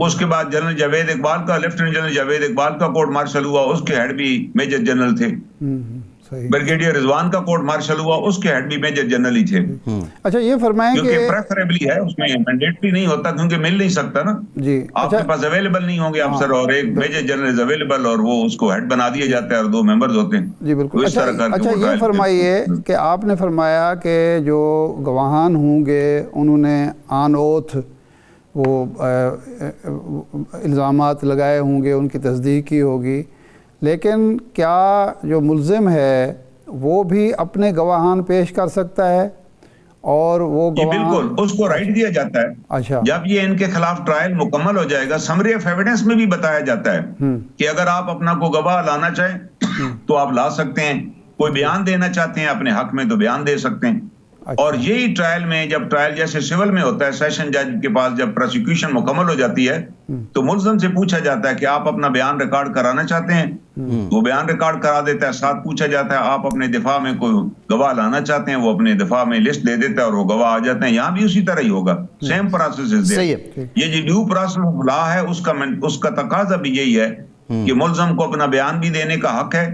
اس کے بعد جنرل جاوید اقبال کا, لیفٹنٹ جنرل جاوید اقبال کا کورٹ مارشل ہوا, اس کے ہیڈ بھی میجر جنرل تھے. بریگیڈیئر رضوان کا کورٹ مارشل ہوا, اس کے ہیڈ بھی میجر جنرل ہی تھے. اچھا یہ فرمائیں کہ پریفریبلی ہے, اس میں مینڈیٹری نہیں ہوتا کیونکہ مل نہیں سکتا نا. جی آپ کے پاس اویلیبل نہیں ہوں گے افسر اور ایک میجر جنرل اویلیبل اور وہ اس کو ہیڈ بنا دیا جاتا ہے اور 2 ممبرز ہوتے ہیں. جی بالکل. اچھا یہ فرمائیے کہ آپ نے فرمایا کہ جو گواہان ہوں گے انہوں نے آن اوتھ وہ الزامات لگائے ہوں گے, ان کی تصدیق کی ہوگی, لیکن کیا جو ملزم ہے وہ بھی اپنے گواہان پیش کر سکتا ہے؟ اور وہ بالکل اس کو رائٹ دیا جاتا ہے. اچھا جب یہ ان کے خلاف ٹرائل مکمل ہو جائے گا, سمری آف ایویڈنس میں بھی بتایا جاتا ہے کہ اگر آپ اپنا کو گواہ لانا چاہیں تو آپ لا سکتے ہیں, کوئی بیان دینا چاہتے ہیں اپنے حق میں تو بیان دے سکتے ہیں. اور یہی ٹرائل میں جب ٹرائل جیسے سول میں ہوتا ہے, سیشن جج کے پاس جب پروسیکیوشن مکمل ہو جاتی ہے تو ملزم سے پوچھا جاتا ہے کہ آپ اپنا بیان ریکارڈ کرانا چاہتے ہیں, وہ بیان ریکارڈ کرا دیتا ہے. ساتھ پوچھا جاتا ہے آپ اپنے دفاع میں کوئی گواہ لانا چاہتے ہیں, وہ اپنے دفاع میں لسٹ دے دیتا ہے اور وہ گواہ آ جاتے ہیں. یہاں بھی اسی طرح ہی ہوگا, سیم پروسیس. یہ جو ڈیو پروسیس آف لا ہے اس کا تقاضا بھی یہی ہے کہ ملزم کو اپنا بیان بھی دینے کا حق ہے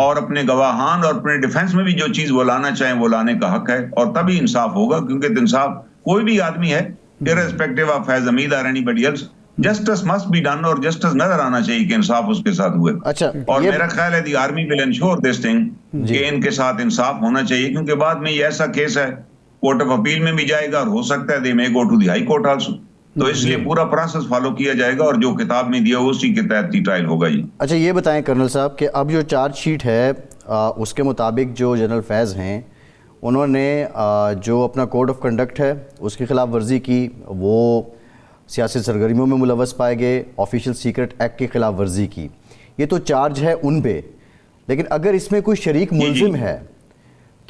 اور اپنے گواہان اور اپنے ڈیفنس میں بھی جو چیز وہ لانا چاہیں وہ لانے کا حق ہے, اور تبھی انصاف ہوگا. کیونکہ انصاف کوئی بھی آدمی ہے irrespective of Faiz Hamid or anybody else, justice must be done اور justice نظر آنا چاہیے کہ انصاف اس کے ساتھ ہوئے. اور میرا خیال ہے دی army will ensure this thing کہ ان کے ساتھ انصاف ہونا چاہیے, کیونکہ بعد میں یہ ایسا کیس ہے کورٹ آف اپیل میں بھی جائے گا اور ہو سکتا ہے they may go to the high court also. تو اس لیے پورا پروسیس فالو کیا جائے گا اور جو کتاب میں دیا اسی کے تحت ہی ٹرائل ہوگا جی. اچھا یہ بتائیں کرنل صاحب کہ اب جو چارج شیٹ ہے اس کے مطابق جو جنرل فیض ہیں انہوں نے جو اپنا کوڈ آف کنڈکٹ ہے اس کی خلاف ورزی کی، وہ سیاسی سرگرمیوں میں ملوث پائے گئے، آفیشیل سیکرٹ ایکٹ کی خلاف ورزی کی، یہ تو چارج ہے ان پہ، لیکن اگر اس میں کوئی شریک ملزم ہے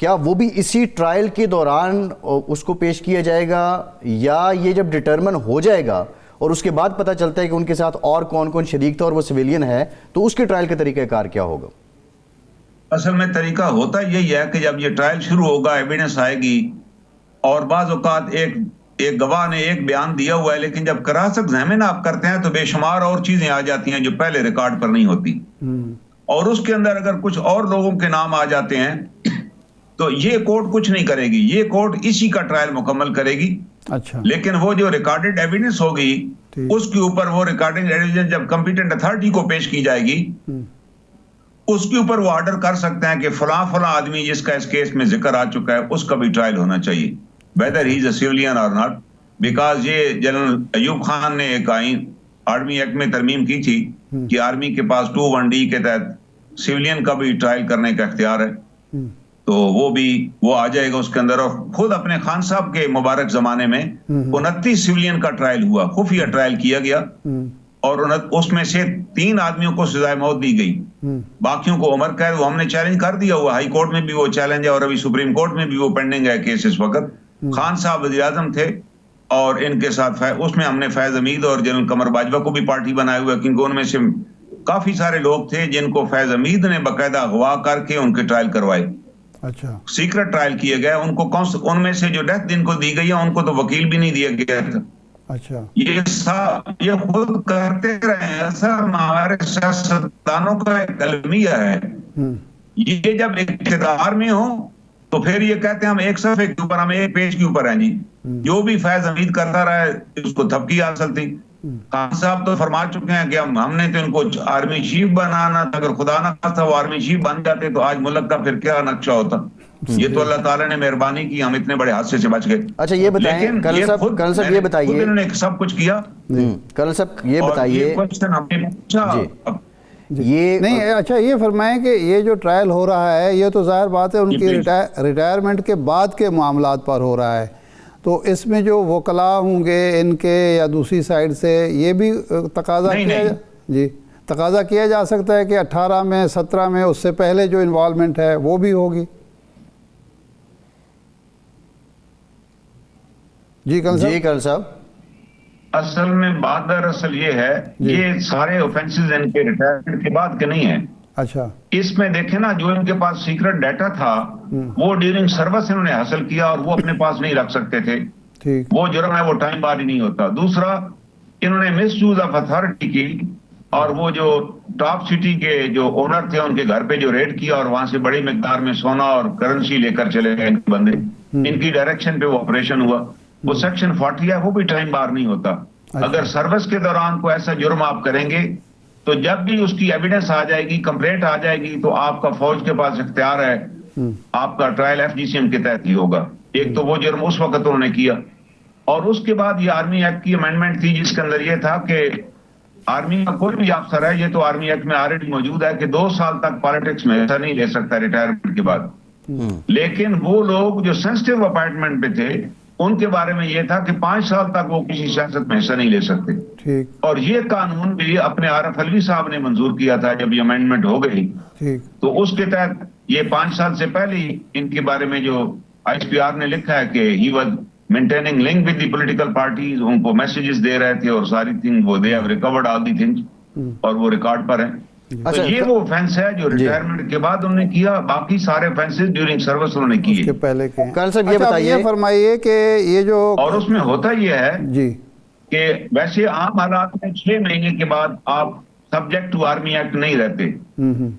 کیا وہ بھی اسی ٹرائل کے دوران اس کو پیش کیا جائے گا، یا یہ جب ڈٹرمن ہو جائے گا اور اس کے بعد پتہ چلتا ہے کہ ان کے ساتھ اور کون کون شریک تھا اور وہ سویلین ہے تو اس کے ٹرائل کا طریقہ کار کیا ہوگا؟ اصل میں طریقہ ہوتا یہی ہے کہ جب یہ ٹرائل شروع ہوگا ایویڈنس آئے گی اور بعض اوقات ایک گواہ نے ایک بیان دیا ہوا ہے لیکن جب کراس ایگزامن آپ کرتے ہیں تو بے شمار اور چیزیں آ جاتی ہیں جو پہلے ریکارڈ پر نہیں ہوتی، اور اس کے اندر اگر کچھ اور لوگوں کے نام آ جاتے ہیں تو یہ کورٹ کچھ نہیں کرے گی، یہ کورٹ اسی کا ٹرائل مکمل کرے گی. اچھا، لیکن وہ جو ریکارڈڈ ایویڈنس ہوگی اس کے اوپر وہ ریکارڈنگ ایویڈنس جب کمپیٹنٹ اتھارٹی کو پیش کی جائے گی اس کے اوپر وہ آرڈر کر سکتے ہیں کہ فلاں آدمی جس کا اس کیس میں ذکر آ چکا ہے اس کا بھی ٹرائل ہونا چاہیے whether he is a civilian or not، because یہ جنرل ایوب خان نے ایک آرمی ایکٹ میں ترمیم کی تھی کہ آرمی کے پاس 2(1)D کے تحت سیولین کا بھی ٹرائل کرنے کا اختیار ہے، تو وہ آ جائے گا اس کے اندر. اور خود اپنے خان صاحب کے مبارک زمانے میں 29 سیولین کا ٹرائل ہوا، خفیہ ٹرائل کیا گیا اور اس میں سے 3 آدمیوں کو سزائے موت دی گئی، باقیوں کو عمر قید. وہ ہم نے چیلنج کر دیا ہوا، ہائی کورٹ میں بھی وہ چیلنج ہے اور ابھی سپریم کورٹ میں بھی وہ پینڈنگ ہے کیس اس وقت. خان صاحب وزیر اعظم تھے اور ان کے ساتھ اس میں ہم نے فیض حمید اور جنرل قمر باجوہ کو بھی پارٹی بنایا ہوا، کیونکہ ان میں سے کافی سارے لوگ تھے جن کو فیض حمید نے باقاعدہ اغوا کر کے ان کے ٹرائل کروائے. اچھا، سیکرٹ ٹرائل کیے گئے. ان میں سے جو ڈیتھ جن کو دی گئی ہے ان کو تو وکیل بھی نہیں دیا گیا تھا. اچھا، یہ خود کرتے رہے ہیں. ایسا ہمارے سیاستدانوں کا ایک المیہ ہے، یہ جب اقتدار میں ہو تو پھر یہ کہتے ہیں ہم ایک صفحے کے اوپر، ہم ایک پیج کے اوپر ہیں جی. جو بھی فیض حمید کرتا رہا ہے اس کو تھپکی حاصل تھی. خان صاحب تو فرما چکے ہیں کہ ہم نے تو ان کو آرمی چیف بنانا تھا، اگر خدا نہ خواستہ وہ آرمی چیف بن جاتے تو آج ملک کا پھر کیا نقشہ ہوتا. یہ تو اللہ تعالیٰ نے مہربانی کی، ہم اتنے بڑے حادثے سے بچ گئے. اچھا یہ بتائیں کرنل صاحب یہ بتائیے، انہوں نے سب کچھ کیا. کرنل صاحب یہ بتائیے یہ نہیں، اچھا یہ فرمائیں کہ یہ جو ٹرائل ہو رہا ہے یہ تو ظاہر بات ہے ان کی ریٹائرمنٹ کے بعد کے معاملات پر ہو رہا ہے، تو اس میں جو وکلاء ہوں گے ان کے یا دوسری سائڈ سے یہ بھی تقاضا کیا جا سکتا ہے کہ 18 میں 17 میں اس سے پہلے جو انوالومنٹ ہے وہ بھی ہوگی. جی کرنل صاحب. اصل میں بات دراصل یہ ہے یہ سارے اوفینسز ان کے ریٹائرمنٹ کے بعد کے نہیں ہیں. اچھا، اس میں دیکھیں نا جو ان کے پاس سیکرٹ ڈیٹا تھا وہ ڈیورنگ سروس انہوں نے حاصل کیا اور وہ اپنے پاس نہیں رکھ سکتے تھے. وہ جرم ہے، وہ ٹائم بار ہی نہیں ہوتا. دوسرا انہوں نے مس یوز آف اتھارٹی کی اور وہ جو ٹاپ سٹی کے جو اونر تھے ان کے گھر پہ جو ریڈ کیا اور وہاں سے بڑی مقدار میں سونا اور کرنسی لے کر چلے گئے بندے. ان کی ڈائریکشن پہ وہ آپریشن ہوا. وہ سیکشن 40 ہے، وہ بھی ٹائم بار نہیں ہوتا. اگر سروس کے دوران کوئی ایسا جرم آپ کریں گے تو جب بھی اس کی ایویڈنس آ جائے گی، کمپلینٹ آ جائے گی تو آپ کا فوج کے پاس اختیار ہے، آپ کا ٹرائل FGCM کے تحت ہی ہوگا. ایک تو وہ جرم اس وقت انہوں نے کیا، اور اس کے بعد یہ آرمی ایکٹ کی امینڈمنٹ تھی جس کے اندر یہ تھا کہ آرمی کا کوئی بھی افسر ہے، یہ تو آرمی ایکٹ میں آلریڈی موجود ہے کہ 2 سال تک پالیٹکس میں حصہ نہیں لے سکتا ریٹائرمنٹ کے بعد. لیکن وہ لوگ جو سینسٹیو اپائنٹمنٹ پہ تھے ان کے بارے میں یہ تھا کہ 5 سال تک وہ کسی سیاست میں حصہ نہیں لے سکتے. اور یہ قانون بھی اپنے عارف علوی صاحب نے منظور کیا تھا جب یہ امینڈمنٹ ہو گئی. تو اس کے تحت یہ 5 سال سے پہلے ہی ان کے بارے میں جو ISPR نے لکھا ہے کہ he was maintaining link with the political parties, ان کو میسیجز دے رہے تھے اور ساری تھنگ وہ they have record all the things اور وہ ریکارڈ پر ہیں. تو یہ وہ offense ہے جو ریٹائرمنٹ کے بعد انہوں نے کیا. باقی سارے offenses ڈیورنگ سروس انہوں نے کیے. اس کے پہلے کے کرنل صاحب یہ بتائیے، یہ فرمائیے کہ یہ جو اور اس میں ہوتا یہ ہے کہ ویسے عام حالات میں 6 مہینے کے بعد آپ سبجیکٹ ٹو آرمی ایکٹ نہیں رہتے،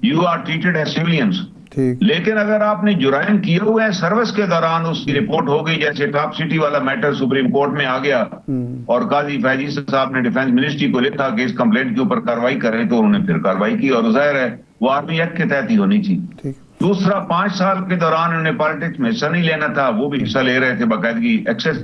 یو آر ٹریٹڈ ایز سیولینز. لیکن اگر آپ نے جرائم کیے ہوئے ہیں سروس کے دوران اس کی رپورٹ ہو گئی، جیسے ٹاپ سٹی والا میٹر سپریم کورٹ میں آ گیا اور قاضی فیضی صاحب نے ڈیفنس منسٹری کو لکھا کہ اس کمپلینٹ کے اوپر کارروائی کریں، تو انہوں نے پھر کارروائی کی اور ظاہر ہے وہ آرمی ایکٹ کے تحت ہی ہونی تھی. دوسرا 5 سال کے دوران انہوں نے پالیٹکس میں حصہ نہیں لینا تھا، وہ بھی حصہ لے رہے تھے باقاعدگی ایکسس